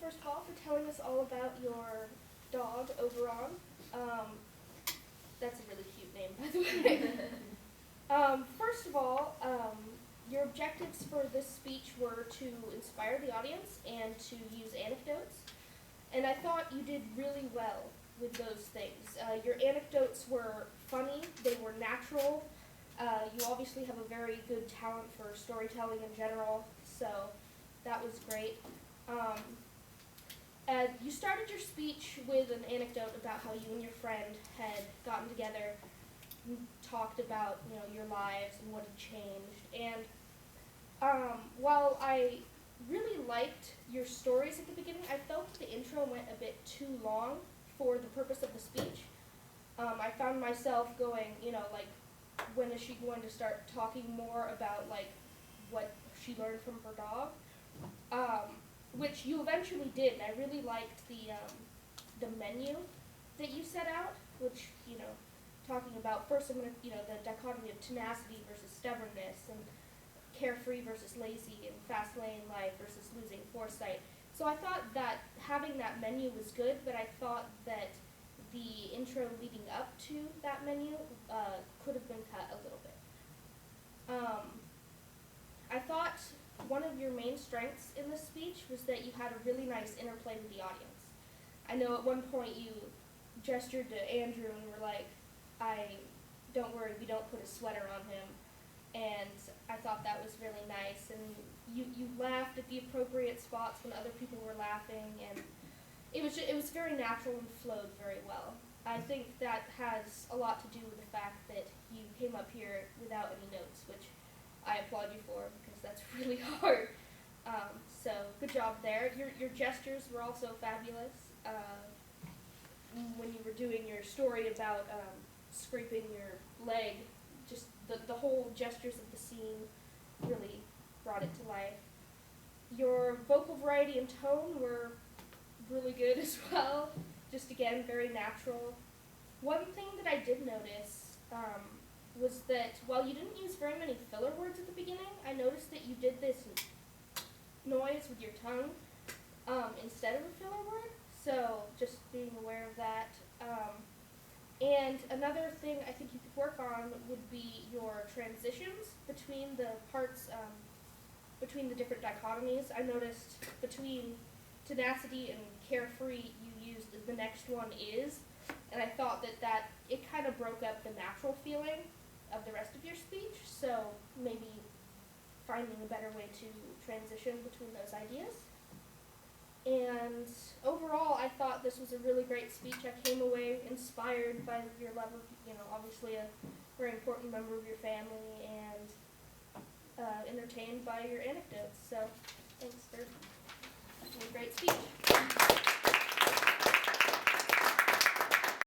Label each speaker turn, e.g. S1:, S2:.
S1: first of all, for telling us all about your dog, Oberon. That's a really cute name, by the way. First of all, your objectives for this speech were to inspire the audience and to use anecdotes. And I thought you did really well with those things. Your anecdotes were funny, they were natural. You obviously have a very good talent for storytelling in general, so that was great. You started your speech with an anecdote about how you and your friend had gotten together and talked about, your lives and what had changed. And while I really liked your stories at the beginning, I felt the intro went a bit too long for the purpose of the speech. I found myself going, when is she going to start talking more about, what she learned from her dog? Which you eventually did, and I really liked the menu that you set out, which, talking about, first I'm going to, the dichotomy of tenacity versus stubbornness, and carefree versus lazy, and fast lane life versus losing foresight. So I thought that having that menu was good, but I thought that the intro leading up to that menu could have been cut a little bit. I thought one of your main strengths in this speech was that you had a really nice interplay with the audience. I know at one point you gestured to Andrew and were like, don't worry, we don't put a sweater on him. And I thought that was really nice. And you laughed at the appropriate spots when other people were laughing, and it was very natural and flowed very well. I think that has a lot to do with the fact that you came up here without any notes, which I applaud you for, because that's really hard. So good job there. Your gestures were also fabulous. When you were doing your story about scraping your leg, just the whole gestures of the scene really brought it to life. Your vocal variety and tone were really good as well. Just again, very natural. One thing that I did notice was that while you didn't use very many filler words at the beginning, I noticed that you did this noise with your tongue instead of a filler word. So just being aware of that. And another thing I think you could work on would be your transitions between the parts, between the different dichotomies. I noticed between tenacity and carefree, you used the next one is, and I thought that it kind of broke up the natural feeling of the rest of your speech, so maybe finding a better way to transition between those ideas. And overall, I thought this was a really great speech. I came away inspired by your love of, obviously a very important member of your family, and entertained by your anecdotes. So thanks for a great speech.